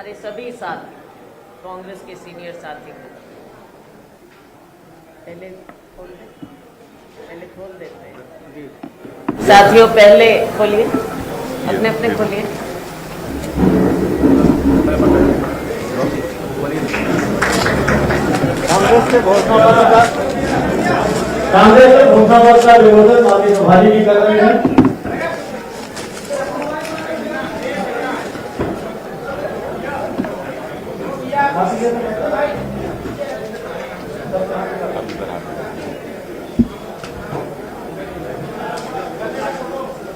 हमारे सभी साथी, कांग्रेस के सीनियर साथी को पहले खोल देते हैं। साथियों पहले खोलिए, अपने अपने खोलिए। कांग्रेस के घोषणा पत्र का विरोध माननीय प्रभारी जी कर रहे हैं।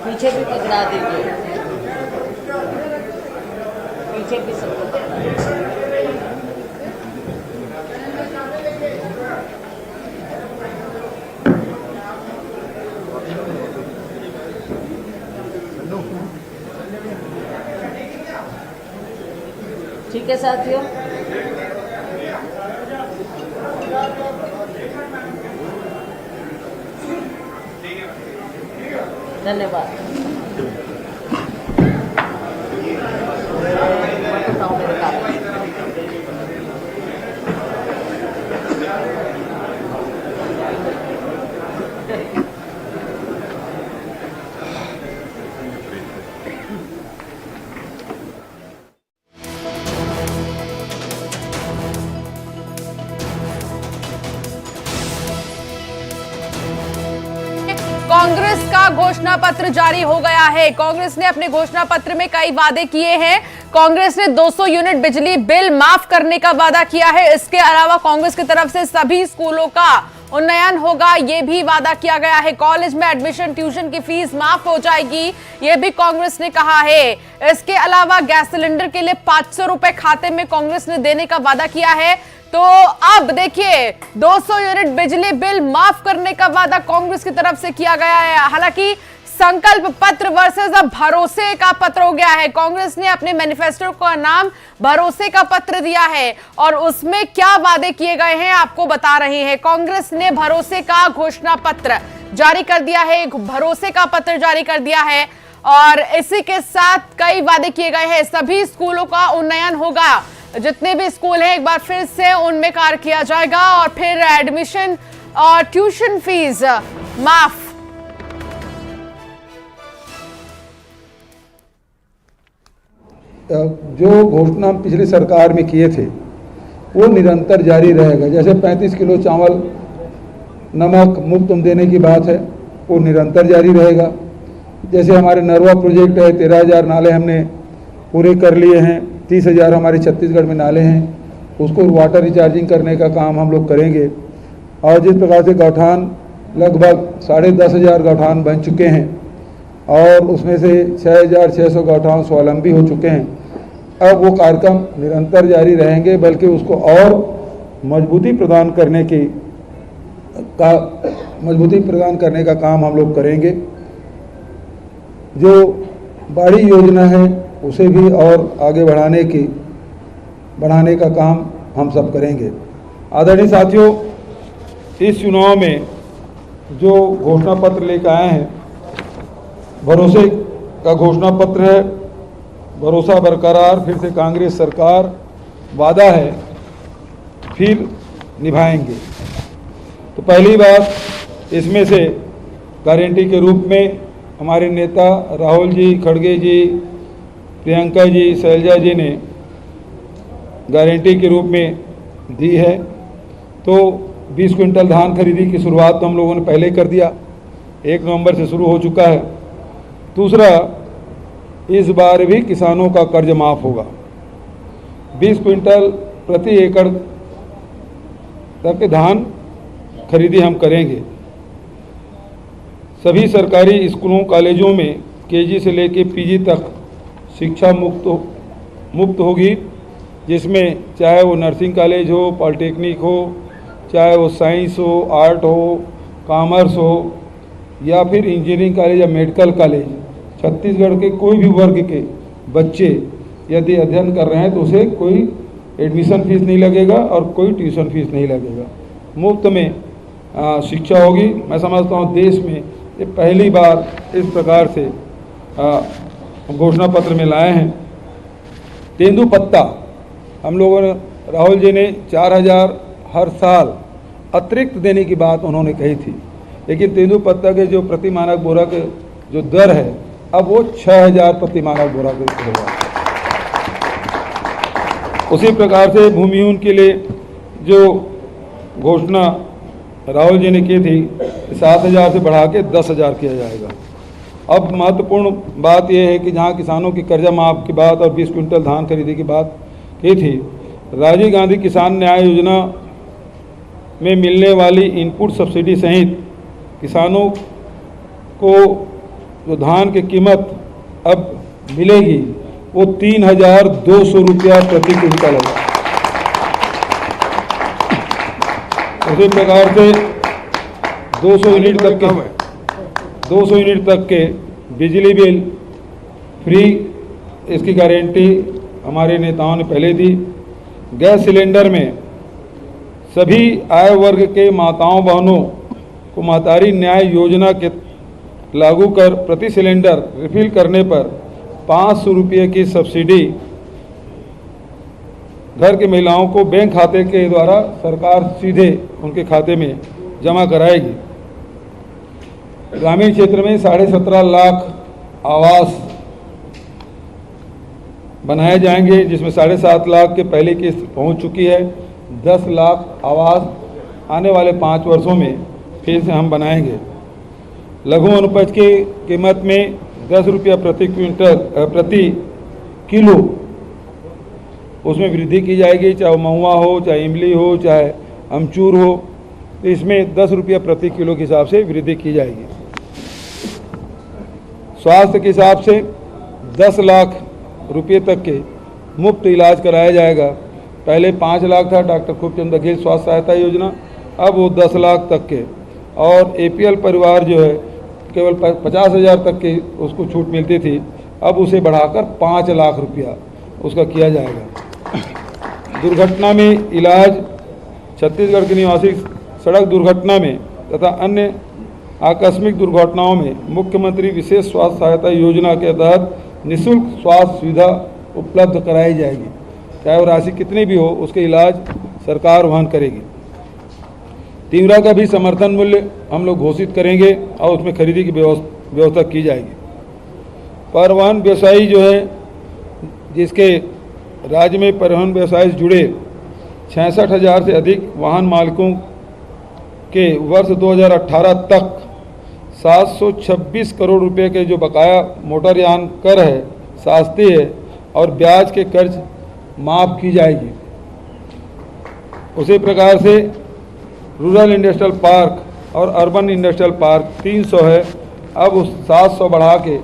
पीछे भी पकड़ा दीजिए, पीछे भी सबको पकड़ा दीजिए। ठीक है साथियों, धन्यवाद। कांग्रेस का घोषणा पत्र जारी हो गया है। कांग्रेस ने अपने घोषणा पत्र में कई वादे किए हैं। कांग्रेस ने 200 यूनिट बिजली बिल माफ करने का वादा किया है। इसके अलावा कांग्रेस की तरफ से सभी स्कूलों का उन्नयन होगा, यह भी वादा किया गया है। कॉलेज में एडमिशन, ट्यूशन की फीस माफ हो जाएगी, यह भी कांग्रेस ने कहा है। इसके अलावा गैस सिलेंडर के लिए 500 रुपए खाते में कांग्रेस ने देने का वादा किया है। तो अब देखिए, 200 यूनिट बिजली बिल माफ करने का वादा कांग्रेस की तरफ से किया गया है। हालांकि संकल्प पत्र वर्सेस अब भरोसे का पत्र हो गया है। कांग्रेस ने अपने मैनिफेस्टो का नाम भरोसे का पत्र दिया है और उसमें क्या वादे किए गए हैं आपको बता रहे हैं। कांग्रेस ने भरोसे का घोषणा पत्र जारी कर दिया है, भरोसे का पत्र जारी कर दिया है और इसी के साथ कई वादे किए गए हैं। सभी स्कूलों का उन्नयन होगा, जितने भी स्कूल हैं एक बार फिर से उनमें कार्य किया जाएगा और फिर एडमिशन और ट्यूशन फीस माफ। जो घोषणा पिछली सरकार में किए थे वो निरंतर जारी रहेगा। जैसे 35 किलो चावल नमक मुफ्त देने की बात है, वो निरंतर जारी रहेगा। जैसे हमारे नरवा प्रोजेक्ट है, 13,000 नाले हमने पूरे कर लिए हैं, 30,000 हमारे छत्तीसगढ़ में नाले हैं, उसको वाटर रिचार्जिंग करने का काम हम लोग करेंगे। और जिस प्रकार से गौठान लगभग 10,500 गौठान बन चुके हैं और उसमें से 6,600 गौठान स्वावलंबी हो चुके हैं, अब वो कार्यक्रम निरंतर जारी रहेंगे, बल्कि उसको और मजबूती प्रदान करने का काम हम लोग करेंगे। जो बड़ी योजना है उसे भी और आगे बढ़ाने का काम हम सब करेंगे। आदरणीय साथियों, इस चुनाव में जो घोषणा पत्र लेकर आए हैं, भरोसे का घोषणा पत्र है। भरोसा बरकरार, फिर से कांग्रेस सरकार, वादा है फिर निभाएंगे। तो पहली बात, इसमें से गारंटी के रूप में हमारे नेता राहुल जी, खड़गे जी, प्रियंका जी, शैलजा जी ने गारंटी के रूप में दी है। तो 20 क्विंटल धान खरीदी की शुरुआत तो हम लोगों ने पहले कर दिया, 1 नवंबर से शुरू हो चुका है। दूसरा, इस बार भी किसानों का कर्ज माफ होगा, 20 क्विंटल प्रति एकड़ तक धान खरीदी हम करेंगे। सभी सरकारी स्कूलों कॉलेजों में केजी से लेकर पीजी तक शिक्षा मुफ्त होगी, जिसमें चाहे वो नर्सिंग कॉलेज हो, पॉलिटेक्निक हो, चाहे वो साइंस हो, आर्ट हो, कॉमर्स हो या फिर इंजीनियरिंग कॉलेज या मेडिकल कॉलेज। छत्तीसगढ़ के कोई भी वर्ग के बच्चे यदि अध्ययन कर रहे हैं तो उसे कोई एडमिशन फीस नहीं लगेगा और कोई ट्यूशन फीस नहीं लगेगा, मुफ्त में शिक्षा होगी। मैं समझता हूँ देश में ये पहली बार इस प्रकार से घोषणा पत्र में लाए हैं। तेंदुपत्ता हम लोगों ने, राहुल जी ने 4000 हर साल अतिरिक्त देने की बात उन्होंने कही थी, लेकिन तेंदुपत्ता के जो प्रति मानक बोरा के जो दर है अब वो 6000 प्रति मानक बोरा के होगा। उसी प्रकार से भूमिहीन के लिए जो घोषणा राहुल जी ने की थी 7000 से बढ़ा के 10,000 किया जाएगा। अब महत्वपूर्ण बात यह है कि जहां किसानों की कर्जा माफ की बात और 20 क्विंटल धान खरीदी की बात की थी, राजीव गांधी किसान न्याय योजना में मिलने वाली इनपुट सब्सिडी सहित किसानों को जो धान की कीमत अब मिलेगी वो 3,200 रुपया प्रति क्विंटल है। उसी प्रकार से 200 यूनिट तक के बिजली बिल फ्री, इसकी गारंटी हमारे नेताओं ने पहले दी। गैस सिलेंडर में सभी आय वर्ग के माताओं बहनों को महतारी न्याय योजना के लागू कर प्रति सिलेंडर रिफिल करने पर 500 रुपये की सब्सिडी घर की महिलाओं को बैंक खाते के द्वारा सरकार सीधे उनके खाते में जमा कराएगी। ग्रामीण क्षेत्र में 17.5 लाख आवास बनाए जाएंगे, जिसमें 7.5 लाख के पहली किस्त पहुंच चुकी है। 10 लाख आवास आने वाले 5 वर्षों में फिर से हम बनाएंगे। लघु अनुपज की कीमत में 10 रुपया प्रति किलो उसमें वृद्धि की जाएगी, चाहे महुआ हो, चाहे इमली हो, चाहे अमचूर हो, तो इसमें 10 रुपया प्रति किलो के हिसाब से वृद्धि की जाएगी। स्वास्थ्य के हिसाब से 10 लाख रुपये तक के मुफ्त इलाज कराया जाएगा। पहले 5 लाख था डॉक्टर खूबचंद बघेल स्वास्थ्य सहायता योजना, अब वो 10 लाख तक के, और एपीएल परिवार जो है केवल 50,000 तक की उसको छूट मिलती थी, अब उसे बढ़ाकर 5 लाख रुपया उसका किया जाएगा। दुर्घटना में इलाज छत्तीसगढ़ के निवासी सड़क दुर्घटना में तथा अन्य आकस्मिक दुर्घटनाओं में मुख्यमंत्री विशेष स्वास्थ्य सहायता योजना के तहत निःशुल्क स्वास्थ्य सुविधा उपलब्ध कराई जाएगी, चाहे वो राशि कितनी भी हो, उसके इलाज सरकार वहन करेगी। तीवरा का भी समर्थन मूल्य हम लोग घोषित करेंगे और उसमें खरीदी की व्यवस्था की जाएगी। परिवहन व्यवसायी जो है, जिसके राज्य में परिवहन व्यवसाय से जुड़े 66,000 से अधिक वाहन मालिकों के वर्ष 2018 तक 726 करोड़ रुपए के जो बकाया मोटरयान कर है, शास्ती है और ब्याज के कर्ज माफ की जाएगी। उसी प्रकार से रूरल इंडस्ट्रियल पार्क और अर्बन इंडस्ट्रियल पार्क 300 है, अब उस 700 बढ़ा के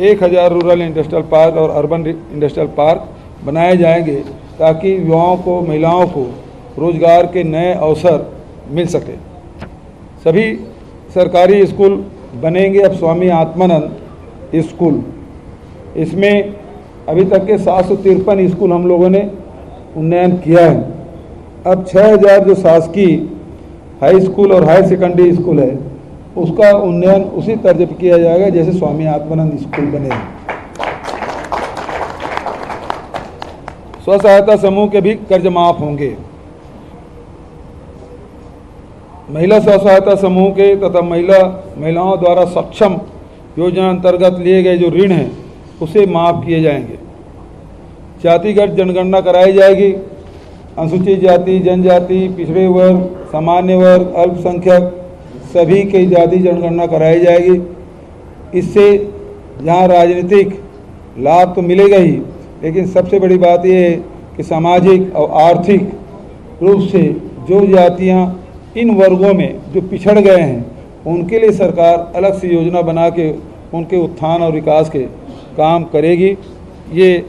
1000 रूरल इंडस्ट्रियल पार्क और अर्बन इंडस्ट्रियल पार्क बनाए जाएंगे, ताकि युवाओं को, महिलाओं को रोजगार के नए अवसर मिल सके। सभी सरकारी स्कूल बनेंगे अब स्वामी आत्मानंद स्कूल। इसमें अभी तक के 753 स्कूल हम लोगों ने उन्नयन किया है। अब 6000 जो शासकीय हाई स्कूल और हायर सेकेंडरी स्कूल है, उसका उन्नयन उसी तर्ज पर किया जाएगा जैसे स्वामी आत्मानंद स्कूल बने। स्व सहायता समूह के भी कर्ज माफ होंगे। महिला स्व सहायता समूह के तथा महिलाओं द्वारा सक्षम योजना अंतर्गत लिए गए जो ऋण हैं उसे माफ किए जाएंगे। जातिगत जनगणना कराई जाएगी। अनुसूचित जाति, जनजाति, पिछड़े वर्ग, सामान्य वर्ग, अल्पसंख्यक सभी की जाति जनगणना कराई जाएगी। इससे जहाँ राजनीतिक लाभ तो मिलेगा ही, लेकिन सबसे बड़ी बात यह है कि सामाजिक और आर्थिक रूप से जो जातियाँ इन वर्गों में जो पिछड़ गए हैं, उनके लिए सरकार अलग से योजना बना के उनके उत्थान और विकास के काम करेगी। ये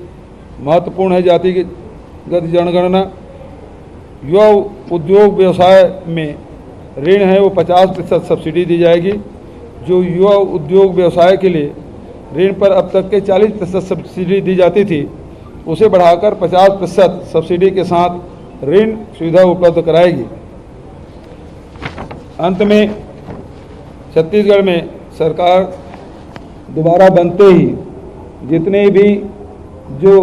महत्वपूर्ण है जातिगत जनगणना। युवा उद्योग व्यवसाय में ऋण है वो 50% सब्सिडी दी जाएगी। जो युवा उद्योग व्यवसाय के लिए ऋण पर अब तक के 40% सब्सिडी दी जाती थी, उसे बढ़ाकर 50% सब्सिडी के साथ ऋण सुविधा उपलब्ध कराएगी। अंत में छत्तीसगढ़ में सरकार दोबारा बनते ही जितने भी जो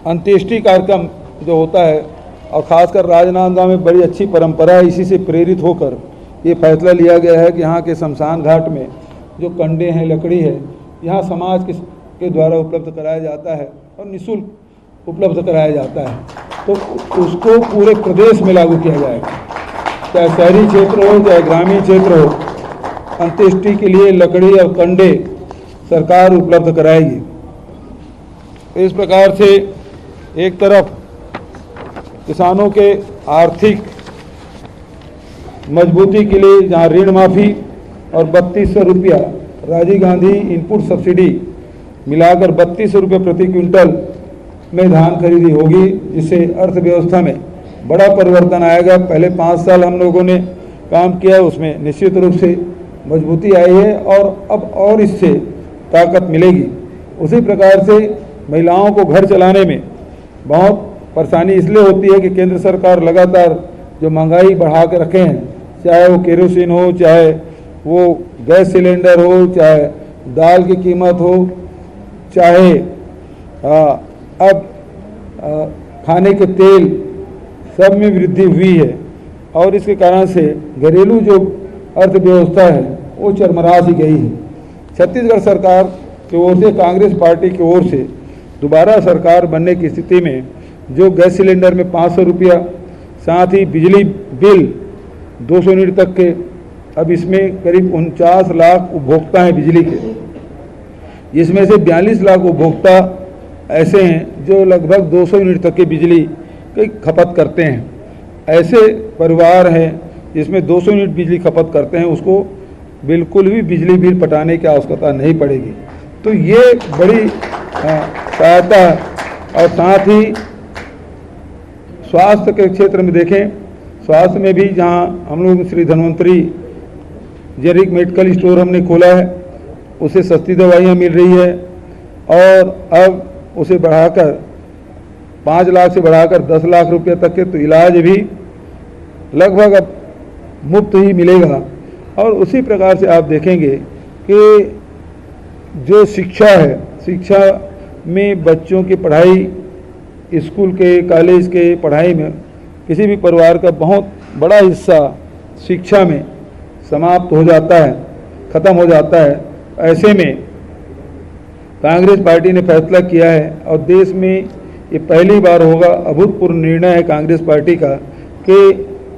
अंत्येष्टि कार्यक्रम जो होता है, और ख़ासकर राजनांदगांव में बड़ी अच्छी परंपरा है, इसी से प्रेरित होकर ये फैसला लिया गया है कि यहाँ के शमशान घाट में जो कंडे हैं, लकड़ी है, यहाँ समाज के द्वारा उपलब्ध कराया जाता है और निःशुल्क उपलब्ध कराया जाता है। तो उसको पूरे प्रदेश में लागू किया जाएगा, चाहे शहरी क्षेत्र हो चाहे ग्रामीण क्षेत्र हो, अंत्येष्टि के लिए लकड़ी और कंडे सरकार उपलब्ध कराएगी। इस प्रकार से एक तरफ किसानों के आर्थिक मजबूती के लिए जहां ऋण माफ़ी और 3200 रुपया राजीव गांधी इनपुट सब्सिडी मिलाकर 3200 रुपये प्रति क्विंटल में धान खरीदी होगी, जिससे अर्थव्यवस्था में बड़ा परिवर्तन आएगा। पहले 5 साल हम लोगों ने काम किया, उसमें निश्चित रूप से मजबूती आई है और अब और इससे ताकत मिलेगी। उसी प्रकार से महिलाओं को घर चलाने में बहुत परेशानी इसलिए होती है कि केंद्र सरकार लगातार जो महंगाई बढ़ा के रखे हैं, चाहे वो केरोसिन हो, चाहे वो गैस सिलेंडर हो, चाहे दाल की कीमत हो, चाहे अब खाने के तेल, सब में वृद्धि हुई है और इसके कारण से घरेलू जो अर्थव्यवस्था है वो चरमरा सी गई है। छत्तीसगढ़ सरकार की ओर से, कांग्रेस पार्टी की ओर से दोबारा सरकार बनने की स्थिति में जो गैस सिलेंडर में 500 रुपया, साथ ही बिजली बिल 200 यूनिट तक के, अब इसमें करीब 49 लाख उपभोक्ता हैं बिजली के, जिसमें से 42 लाख उपभोक्ता ऐसे हैं जो लगभग 200 यूनिट तक की बिजली की खपत करते हैं। ऐसे परिवार हैं जिसमें 200 यूनिट बिजली खपत करते हैं, उसको बिल्कुल भी बिजली बिल पटाने की आवश्यकता नहीं पड़ेगी। तो ये बड़ी सहायता है। और साथ ही स्वास्थ्य के क्षेत्र में देखें, स्वास्थ्य में भी जहाँ हम लोग श्री धन्वंतरी जेरिक मेडिकल स्टोर हमने खोला है, उसे सस्ती दवाइयाँ मिल रही है और अब उसे बढ़ाकर 5 लाख से बढ़ाकर 10 लाख रुपये तक के तो इलाज भी लगभग अब मुफ्त ही मिलेगा। और उसी प्रकार से आप देखेंगे कि जो शिक्षा है, शिक्षा में बच्चों की पढ़ाई, स्कूल के, कॉलेज के पढ़ाई में किसी भी परिवार का बहुत बड़ा हिस्सा शिक्षा में समाप्त हो जाता है, ख़त्म हो जाता है। ऐसे में कांग्रेस पार्टी ने फैसला किया है और देश में ये पहली बार होगा, अभूतपूर्व निर्णय है कांग्रेस पार्टी का कि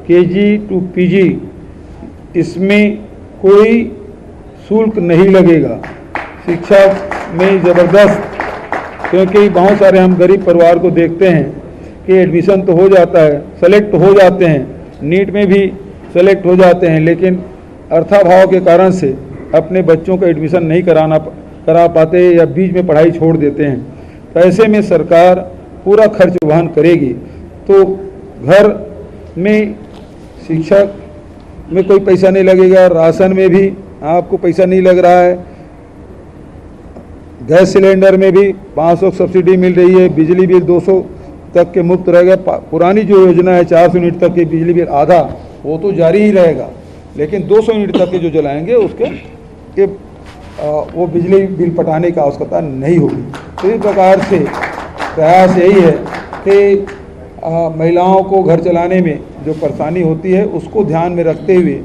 केजी टू पीजी इसमें कोई शुल्क नहीं लगेगा। शिक्षा में ज़बरदस्त, क्योंकि बहुत सारे हम गरीब परिवार को देखते हैं कि एडमिशन तो हो जाता है, सेलेक्ट हो जाते हैं, नीट में भी सेलेक्ट हो जाते हैं, लेकिन अर्थाभाव के कारण से अपने बच्चों का एडमिशन नहीं करा पाते या बीच में पढ़ाई छोड़ देते हैं। तो ऐसे में सरकार पूरा खर्च वहन करेगी। तो घर में शिक्षा में कोई पैसा नहीं लगेगा, राशन में भी आपको पैसा नहीं लग रहा है, गैस सिलेंडर में भी 500 सब्सिडी मिल रही है, बिजली बिल 200 तक के मुफ्त रहेगा। पुरानी जो योजना है 400 यूनिट तक की बिजली बिल आधा, वो तो जारी ही रहेगा, लेकिन 200 यूनिट तक के जो जलाएंगे उसके वो बिजली बिल पटाने की आवश्यकता नहीं होगी। तो इस प्रकार से प्रयास यही है कि महिलाओं को घर चलाने में जो परेशानी होती है उसको ध्यान में रखते हुए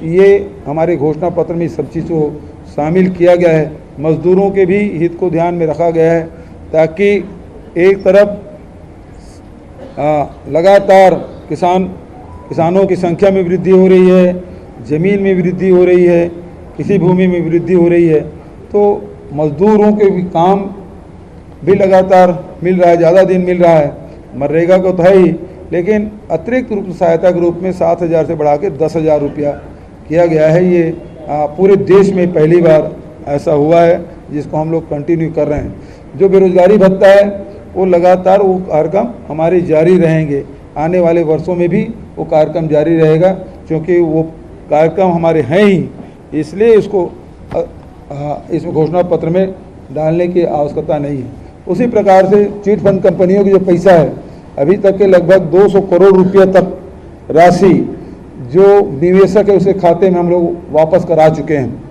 ये हमारे घोषणा पत्र में सब चीज़ को शामिल किया गया है। मजदूरों के भी हित को ध्यान में रखा गया है ताकि एक तरफ लगातार किसानों की संख्या में वृद्धि हो रही है, ज़मीन में वृद्धि हो रही है, किसी भूमि में वृद्धि हो रही है, तो मजदूरों के भी काम भी लगातार मिल रहा है, ज़्यादा दिन मिल रहा है। मनरेगा को तो है ही, लेकिन अतिरिक्त रूप से सहायता के रूप में 7,000 से बढ़ा के 10,000 रुपया किया गया है। ये पूरे देश में पहली बार ऐसा हुआ है, जिसको हम लोग कंटिन्यू कर रहे हैं। जो बेरोजगारी भत्ता है वो लगातार वो कार्यक्रम हमारे जारी रहेंगे, आने वाले वर्षों में भी वो कार्यक्रम जारी रहेगा, क्योंकि वो कार्यक्रम हमारे हैं ही, इसलिए इसको इस घोषणा पत्र में डालने की आवश्यकता नहीं है। उसी प्रकार से चिट फंड कंपनियों की जो पैसा है, अभी तक के लगभग 200 करोड़ रुपये तक राशि जो निवेशक है उसके खाते में हम लोग वापस करा चुके हैं।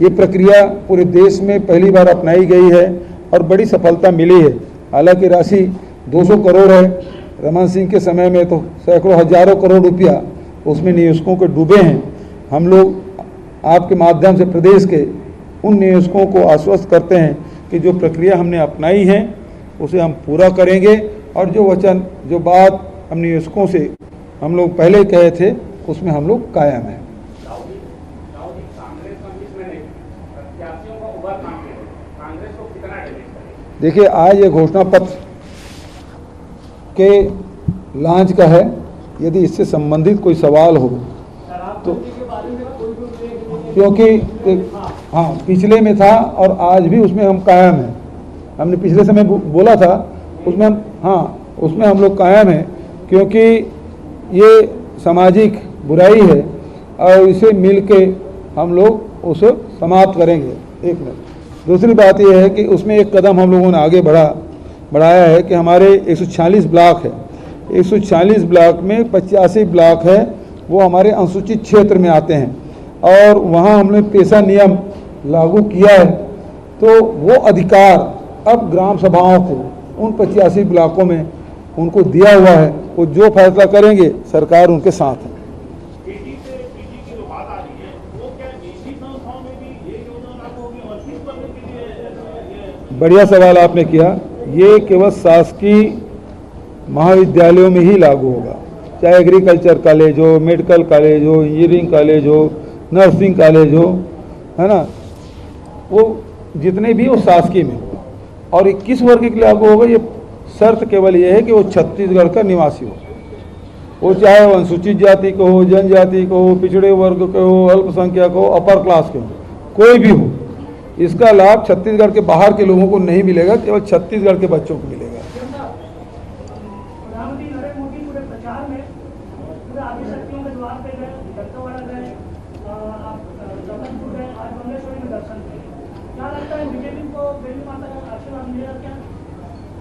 ये प्रक्रिया पूरे देश में पहली बार अपनाई गई है और बड़ी सफलता मिली है। हालांकि राशि 200 करोड़ है। रमन सिंह के समय में तो सैकड़ों हजारों करोड़ रुपया उसमें निवेशकों के डूबे हैं। हम लोग आपके माध्यम से प्रदेश के उन निवेशकों को आश्वस्त करते हैं कि जो प्रक्रिया हमने अपनाई है उसे हम पूरा करेंगे और जो वचन जो बात हम निवेशकों से हम लोग पहले कहे थे उसमें हम लोग कायम हैं। देखिए, आज ये घोषणा पत्र के लॉन्च का है। यदि इससे संबंधित कोई सवाल हो तो, क्योंकि हाँ पिछले में था और आज भी उसमें हम कायम हैं। हमने पिछले समय बोला था उसमें हम उसमें हम लोग कायम हैं, क्योंकि ये सामाजिक बुराई है और इसे मिल के हम लोग उसे समाप्त करेंगे। एक मिनट, दूसरी बात यह है कि उसमें एक कदम हम लोगों ने आगे बढ़ाया है कि हमारे 146 ब्लॉक है। 146 ब्लॉक में 85 ब्लॉक है वो हमारे अनुसूचित क्षेत्र में आते हैं और वहाँ हमने पेशा नियम लागू किया है। तो वो अधिकार अब ग्राम सभाओं को उन 85 ब्लॉकों में उनको दिया हुआ है। वो जो फैसला करेंगे सरकार उनके साथ है। बढ़िया सवाल आपने किया। ये केवल शासकीय महाविद्यालयों में ही लागू होगा, चाहे एग्रीकल्चर कॉलेज हो, मेडिकल कॉलेज हो, इंजीनियरिंग कॉलेज हो, नर्सिंग कॉलेज हो, है ना, वो जितने भी वो शासकीय में। और 21 वर्ग के लिए लागू होगा। ये शर्त केवल ये है कि वो छत्तीसगढ़ का निवासी हो, वो चाहे वो अनुसूचित जाति को हो, जनजाति को हो, पिछड़े वर्ग के हो, अल्पसंख्यक हो, अपर क्लास के हो, कोई भी हो। इसका लाभ छत्तीसगढ़ के बाहर के लोगों को नहीं मिलेगा, केवल छत्तीसगढ़ के बच्चों को मिलेगा। प्रधानमंत्री नरेंद्र मोदी पूरे प्रचार में पूरे आदिशक्तियों के द्वार पे गए, दत्तवाड़ा गए, जबलपुर गए, आज बंगलेश्वरी में दर्शन किए। क्या लगता है बीजेपी को देवी माता का आशीर्वाद मिलेगा क्या?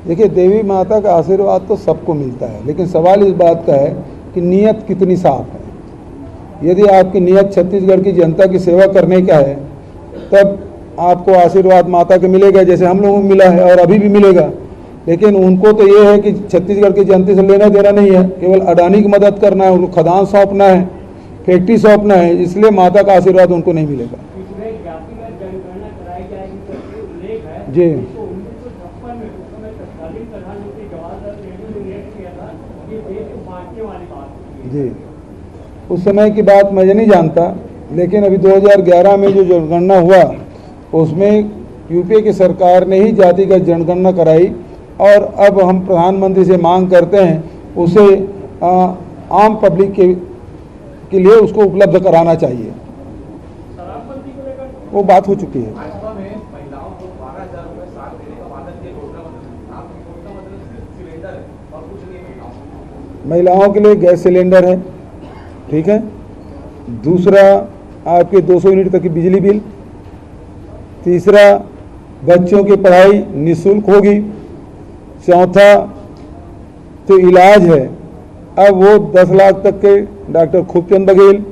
देखिए, देवी माता का आशीर्वाद तो सबको मिलता है, लेकिन सवाल इस बात का है कि नीयत कितनी साफ है। यदि आपकी नीयत छत्तीसगढ़ की जनता की सेवा करने का है तब आपको आशीर्वाद माता के मिलेगा, जैसे हम लोगों को मिला है और अभी भी मिलेगा। लेकिन उनको तो ये है कि छत्तीसगढ़ की जनता से लेना देना नहीं है, केवल अडानी की मदद करना है, उनको खदान सौंपना है, फैक्ट्री सौंपना है, इसलिए माता का आशीर्वाद उनको नहीं मिलेगा। जी जी, उस समय की बात मैं नहीं जानता, लेकिन अभी 2011 में जो जनगणना हुआ उसमें यूपीए की सरकार ने ही जातिगत जनगणना कराई और अब हम प्रधानमंत्री से मांग करते हैं उसे आम पब्लिक के लिए उसको उपलब्ध कराना चाहिए। वो बात हो चुकी है। महिलाओं के लिए गैस सिलेंडर है, ठीक है। दूसरा आपके 200 यूनिट तक की बिजली बिल। तीसरा बच्चों की पढ़ाई निःशुल्क होगी। चौथा तो इलाज है, अब वो 10 लाख तक के डॉक्टर खूबचंद बघेल,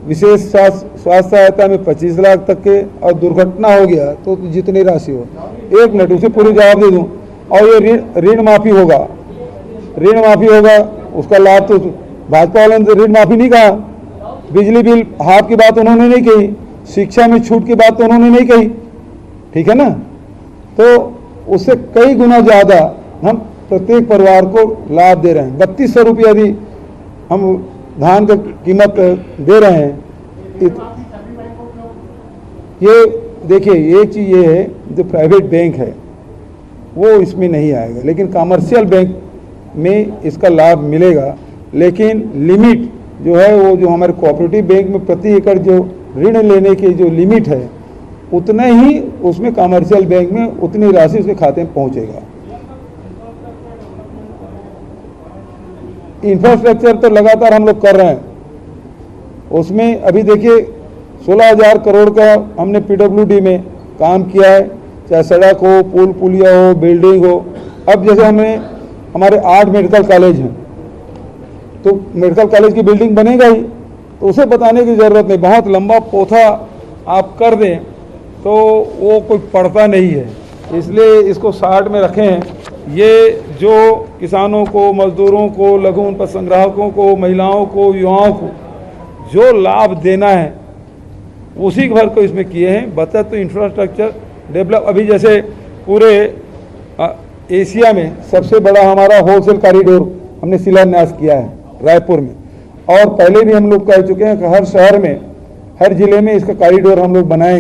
विशेष स्वास्थ्य सहायता में 25 लाख तक के, और दुर्घटना हो गया तो जितनी राशि हो। 1 मिनट, उसे पूरी जवाब दे दूं। और ये ऋण माफी होगा, ऋण माफी होगा, उसका लाभ तो भाजपा वालों ने ऋण माफी नहीं कहा। बिजली बिल हाफ की बात उन्होंने नहीं कही, शिक्षा में छूट की बात तो उन्होंने नहीं कही, ठीक है ना। तो उससे कई गुना ज़्यादा हम प्रत्येक परिवार को लाभ दे रहे हैं। 3200 रुपये यदि हम धान की कीमत दे रहे हैं। ये देखिए, एक चीज़ ये है, जो प्राइवेट बैंक है वो इसमें नहीं आएगा, लेकिन कमर्शियल बैंक में इसका लाभ मिलेगा। लेकिन लिमिट जो है वो जो हमारे कोऑपरेटिव बैंक में प्रति एकड़ जो ऋण लेने की जो लिमिट है उतना ही उसमें कमर्शियल बैंक में उतनी राशि उसके खाते में पहुंचेगा। इंफ्रास्ट्रक्चर तो लगातार हम लोग कर रहे हैं। उसमें अभी देखिए 16,000 करोड़ का हमने पीडब्ल्यूडी में काम किया है, चाहे सड़क हो, पुल पुलिया हो, बिल्डिंग हो। अब जैसे हमारे 8 मेडिकल कॉलेज हैं, तो मेडिकल कॉलेज की बिल्डिंग बनेगा ही, तो उसे बताने की ज़रूरत नहीं। बहुत लंबा पोथा आप कर दें तो वो कोई पड़ता नहीं है, इसलिए इसको 60 में रखे हैं। ये जो किसानों को, मजदूरों को, लघु उन संग्राहकों को, महिलाओं को, युवाओं को जो लाभ देना है उसी भर को इसमें किए हैं। बचा तो इंफ्रास्ट्रक्चर डेवलप, अभी जैसे पूरे एशिया में सबसे बड़ा हमारा होलसेल कॉरिडोर हमने शिलान्यास किया है रायपुर में, और पहले भी हम लोग कह चुके हैं कि हर शहर में, हर जिले में इसका कॉरिडोर हम लोग बनाएंगे।